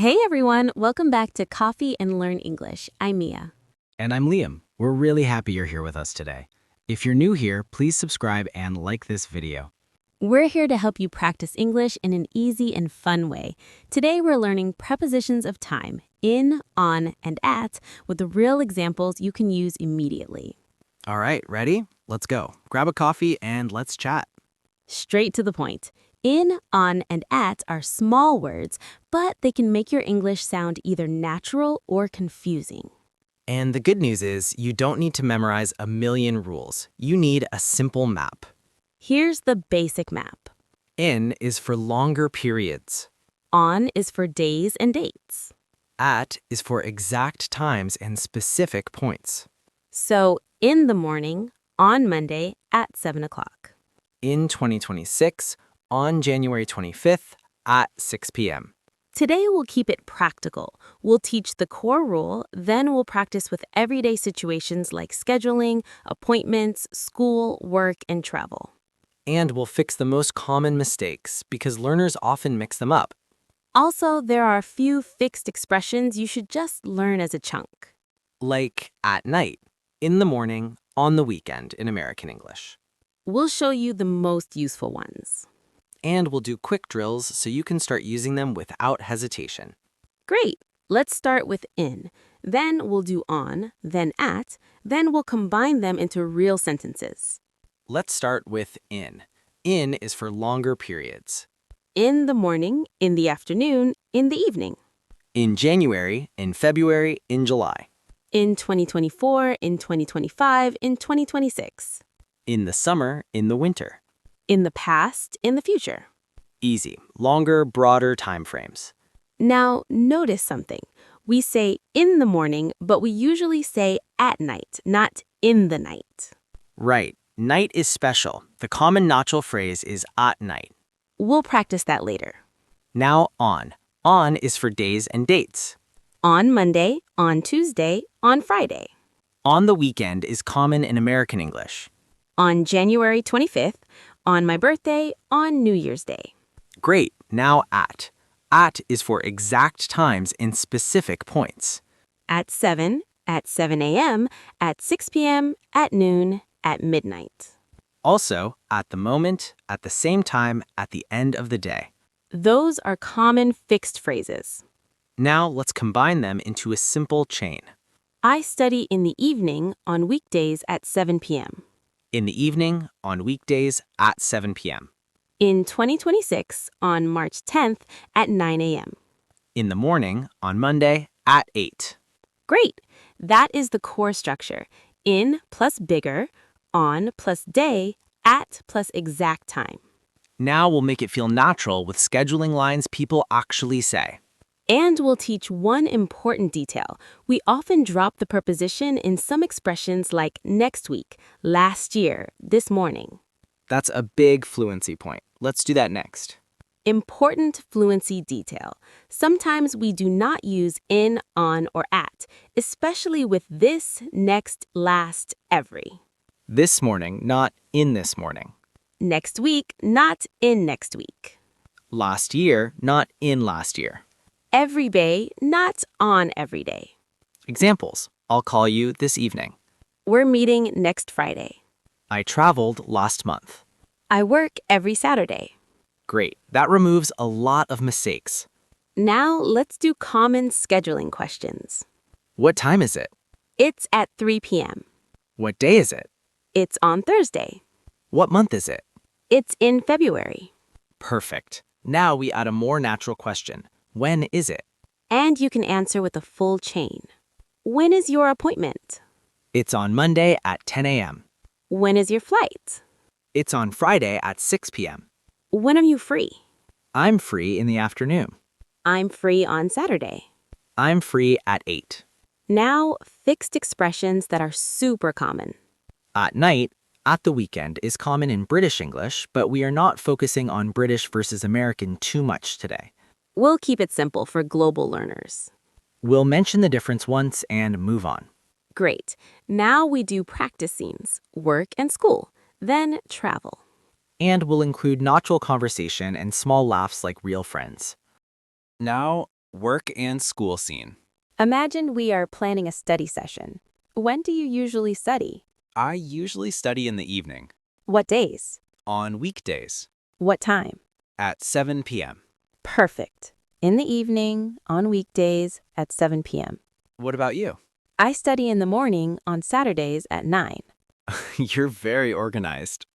Hey everyone, welcome back to Coffee and Learn English. I'm Mia. And I'm Liam. We're really happy you're here with us today. If you're new here, please subscribe and like this video. We're here to help you practice English in an easy and fun way. Today we're learning prepositions of time, in, on, and at, with the real examples you can use immediately. All right, ready? Let's go. Grab a coffee and let's chat. Straight to the point. In, on, and at are small words, but they can make your English sound either natural or confusing. And the good news is you don't need to memorize a million rules. You need a simple map. Here's the basic map. In is for longer periods. On is for days and dates. At is for exact times and specific points. So, in the morning, on Monday at 7 o'clock. In 2026, on January 25th at 6 p.m. Today we'll keep it practical. We'll teach the core rule, then we'll practice with everyday situations like scheduling, appointments, school, work, and travel. And we'll fix the most common mistakes because learners often mix them up. Also, there are a few fixed expressions you should just learn as a chunk. Like at night, in the morning, on the weekend in American English. We'll show you the most useful ones. And we'll do quick drills so you can start using them without hesitation. Great! Let's start with in. Then we'll do on, then at, then we'll combine them into real sentences. Let's start with in. In is for longer periods. In the morning, in the afternoon, in the evening. In January, in February, in July. In 2024, in 2025, in 2026. In the summer, in the winter. In the past, in the future. Easy. Longer, broader time frames. Now, notice something. We say in the morning, but we usually say at night, not in the night. Right. Night is special. The common natural phrase is at night. We'll practice that later. Now on. On is for days and dates. On Monday, on Tuesday, on Friday. On the weekend is common in American English. On January 25th, on my birthday, on New Year's Day. Great. Now at. At is for exact times in specific points. At 7 a.m., at 6 p.m., at noon, at midnight. Also, at the moment, at the same time, at the end of the day. Those are common fixed phrases. Now let's combine them into a simple chain. I study in the evening on weekdays at 7 p.m. In the evening, on weekdays at 7 p.m. In 2026, on March 10th at 9 a.m. In the morning, on Monday at 8. Great! That is the core structure. In plus bigger, on plus day, at plus exact time. Now we'll make it feel natural with scheduling lines people actually say. And we'll teach one important detail. We often drop the preposition in some expressions like next week, last year, this morning. That's a big fluency point. Let's do that next. Important fluency detail. Sometimes we do not use in, on, or at, especially with this, next, last, every. This morning, not in this morning. Next week, not in next week. Last year, not in last year. Every day, not on every day. Examples. I'll call you this evening. We're meeting next Friday. I traveled last month. I work every Saturday. Great. That removes a lot of mistakes. Now let's do common scheduling questions. What time is it? It's at 3 p.m. What day is it? It's on Thursday. What month is it? It's in February. Perfect. Now we add a more natural question. When is it? And you can answer with a full chain. When is your appointment? It's on Monday at 10 a.m. When is your flight? It's on Friday at 6 p.m. When are you free? I'm free in the afternoon. I'm free on Saturday. I'm free at 8. Now, fixed expressions that are super common. At night, at the weekend is common in British English, but we are not focusing on British versus American too much today. We'll keep it simple for global learners. We'll mention the difference once and move on. Great. Now we do practice scenes, work and school, then travel. And we'll include natural conversation and small laughs like real friends. Now, Work and school scene. Imagine we are planning a study session. When do you usually study? I usually study in the evening, What days? on weekdays, What time? at 7 p.m. Perfect. In the evening, on weekdays, at 7 p.m. What about you? I study in the morning on Saturdays at 9. You're very organized.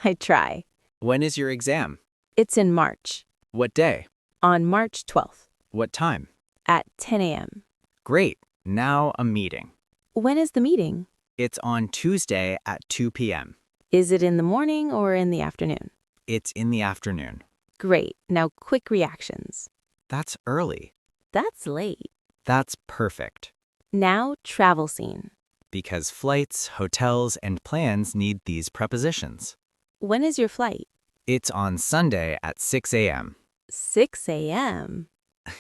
I try. When is your exam? It's in March. What day? On March 12th What time? at 10 a.m. Great. Now a meeting. When is the meeting? It's on Tuesday at 2 p.m. Is it in the morning or in the afternoon? It's in the afternoon. Great. Now quick reactions. That's early. That's late. That's perfect. Now travel scene. Because flights, hotels, and plans need these prepositions. When is your flight? It's on Sunday at 6 a.m. 6 a.m.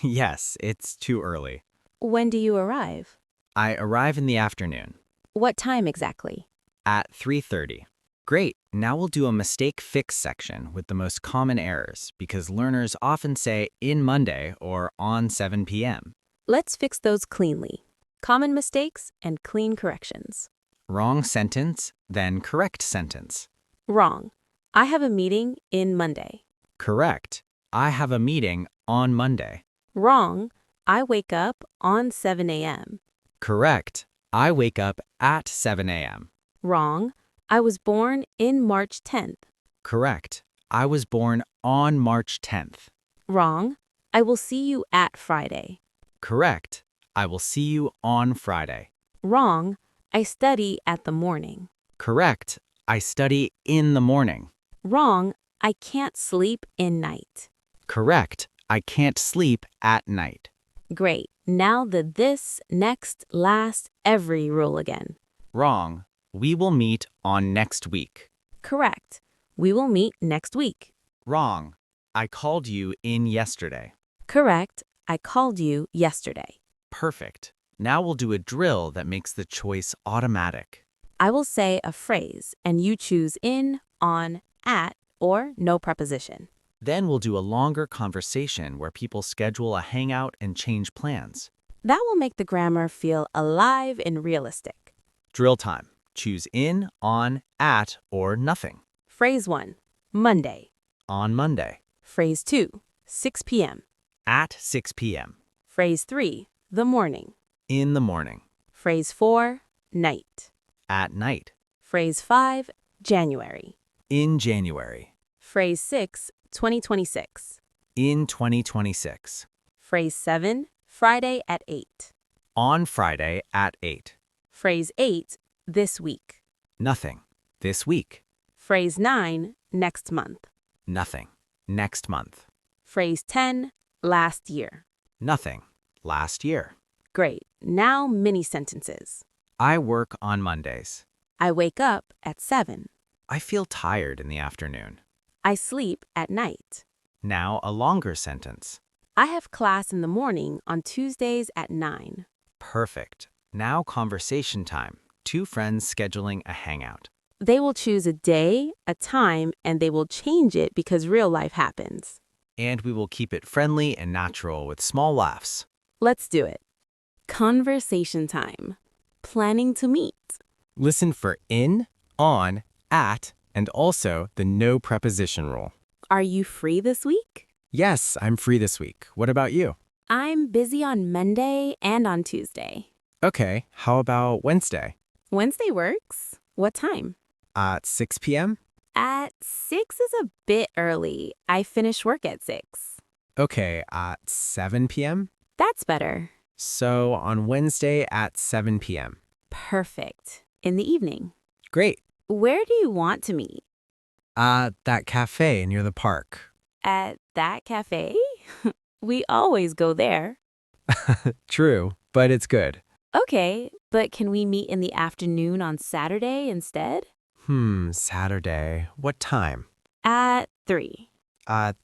Yes, it's too early. When do you arrive? I arrive in the afternoon What time exactly? at 3:30. Great. Now we'll do a mistake fix section with the most common errors because learners often say in Monday or on 7 p.m. Let's fix those cleanly. Common mistakes and clean corrections. Wrong sentence, then correct sentence. Wrong. I have a meeting in Monday. Correct. I have a meeting on Monday. Wrong. I wake up on 7 a.m. Correct. I wake up at 7 a.m. Wrong. I was born in March 10th. Correct. I was born on March 10th. Wrong. I will see you at Friday. Correct. I will see you on Friday. Wrong. I study at the morning. Correct. I study in the morning. Wrong. I can't sleep in night. Correct. I can't sleep at night. Great. Now the this, next, last, every rule again. Wrong. We will meet on next week. Correct. We will meet next week. Wrong. I called you in yesterday. Correct. I called you yesterday. Perfect. Now we'll do a drill that makes the choice automatic. I will say a phrase and you choose in, on, at, or no preposition. Then we'll do a longer conversation where people schedule a hangout and change plans. That will make the grammar feel alive and realistic. Drill time. Choose in, on, at, or nothing. Phrase 1, Monday. On Monday. Phrase 2, 6 p.m. At 6 p.m. Phrase 3, the morning. In the morning. Phrase 4, night. At night. Phrase 5, January. In January. Phrase 6, 2026. In 2026. Phrase 7, Friday at 8. On Friday at 8. Phrase 8, this week. Nothing. This week. Phrase 9, next month. Nothing. Next month. Phrase 10, last year. Nothing. Last year. Great. Now mini sentences. I work on Mondays. I wake up at 7. I feel tired in the afternoon. I sleep at night. Now a longer sentence. I have class in the morning on Tuesdays at 9. Perfect. Now conversation time. Two friends scheduling a hangout. They will choose a day, a time, and they will change it because real life happens. And we will keep it friendly and natural with small laughs. Let's do it. Conversation time. Planning to meet. Listen for in, on, at, and also the no preposition rule. Are you free this week? Yes, I'm free this week. What about you? I'm busy on Monday and on Tuesday. Okay, how about Wednesday? Wednesday works. What time? At 6 p.m.? At 6 is a bit early. I finish work at 6. Okay, at 7 p.m.? That's better. So on Wednesday at 7 p.m. Perfect. In the evening. Great. Where do you want to meet? That cafe near the park. At that cafe? We always go there. True, but it's good. Okay, but can we meet in the afternoon on Saturday instead? Saturday. What time? At 3.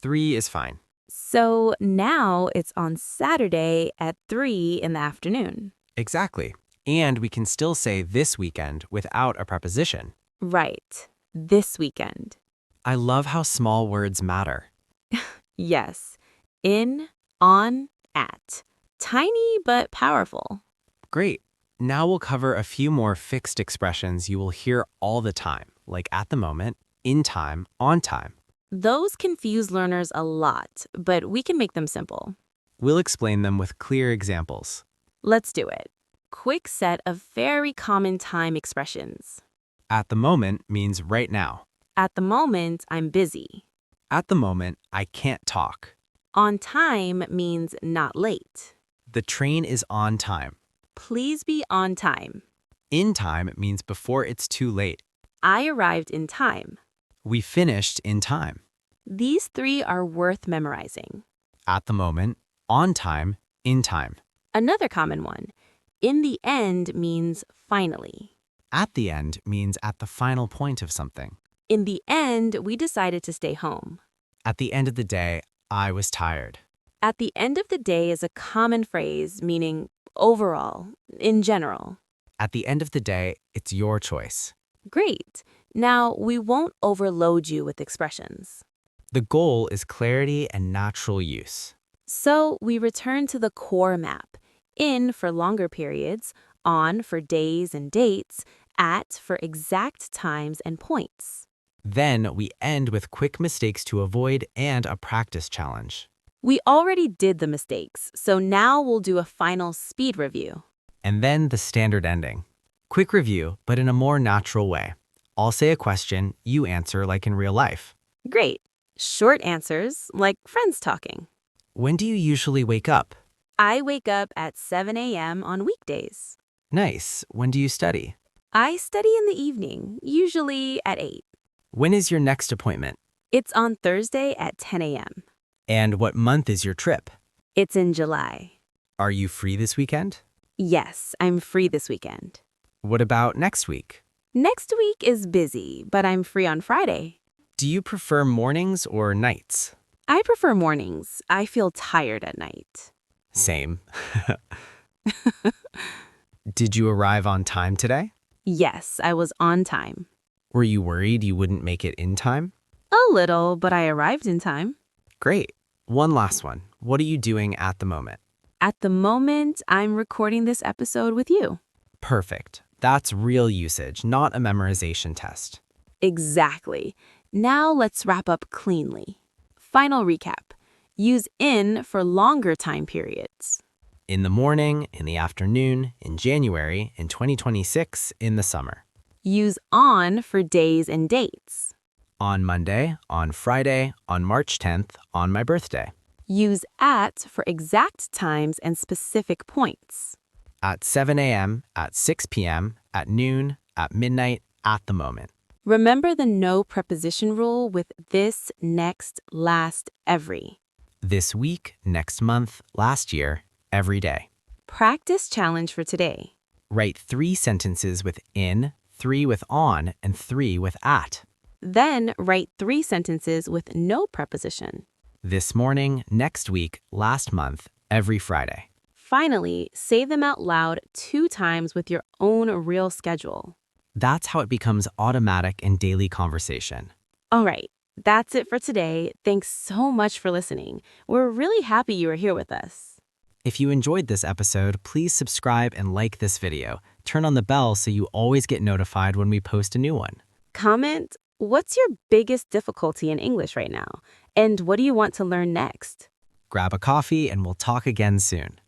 3 is fine. So now it's on Saturday at 3 in the afternoon. Exactly. And we can still say this weekend without a preposition. Right. This weekend. I love how small words matter. Yes. In, on, at. Tiny but powerful. Great. Now we'll cover a few more fixed expressions you will hear all the time, like at the moment, in time, on time. Those confuse learners a lot, but we can make them simple. We'll explain them with clear examples. Let's do it. Quick set of very common time expressions. At the moment means right now. At the moment, I'm busy. At the moment, I can't talk. On time means not late. The train is on time. Please be on time. In time means before it's too late. I arrived in time. We finished in time. These three are worth memorizing. At the moment, on time, in time. Another common one. In the end means finally. At the end means at the final point of something. In the end, we decided to stay home. At the end of the day, I was tired. At the end of the day is a common phrase meaning overall, in general. At the end of the day, it's your choice. Great. Now, we won't overload you with expressions. The goal is clarity and natural use. So we return to the core map. In for longer periods, on for days and dates, at for exact times and points. Then we end with quick mistakes to avoid and a practice challenge. We already did the mistakes, so now we'll do a final speed review. And then the standard ending. Quick review, but in a more natural way. I'll say a question, you answer like in real life. Great. Short answers, like friends talking. When do you usually wake up? I wake up at 7 a.m. on weekdays. Nice. When do you study? I study in the evening, usually at 8. When is your next appointment? It's on Thursday at 10 a.m. And what month is your trip? It's in July. Are you free this weekend? Yes, I'm free this weekend. What about next week? Next week is busy, but I'm free on Friday. Do you prefer mornings or nights? I prefer mornings. I feel tired at night. Same. Did you arrive on time today? Yes, I was on time. Were you worried you wouldn't make it in time? A little, but I arrived in time. Great. One last one. What are you doing at the moment? At the moment, I'm recording this episode with you. Perfect. That's real usage, not a memorization test. Exactly. Now let's wrap up cleanly. Final recap. Use in for longer time periods. In the morning, in the afternoon, in January, in 2026, in the summer. Use on for days and dates. On Monday, on Friday, on March 10th, on my birthday. Use at for exact times and specific points. At 7 a.m., at 6 p.m., at noon, at midnight, at the moment. Remember the no preposition rule with this, next, last, every. This week, next month, last year, every day. Practice challenge for today. Write 3 sentences with in, 3 with on, and 3 with at. Then write 3 sentences with no preposition. This morning, next week, last month, every Friday. Finally, say them out loud 2 times with your own real schedule. That's how it becomes automatic in daily conversation. All right, that's it for today. Thanks so much for listening. We're really happy you were here with us. If you enjoyed this episode, please subscribe and like this video. Turn on the bell so you always get notified when we post a new one. Comment, what's your biggest difficulty in English right now? And what do you want to learn next? Grab a coffee and we'll talk again soon.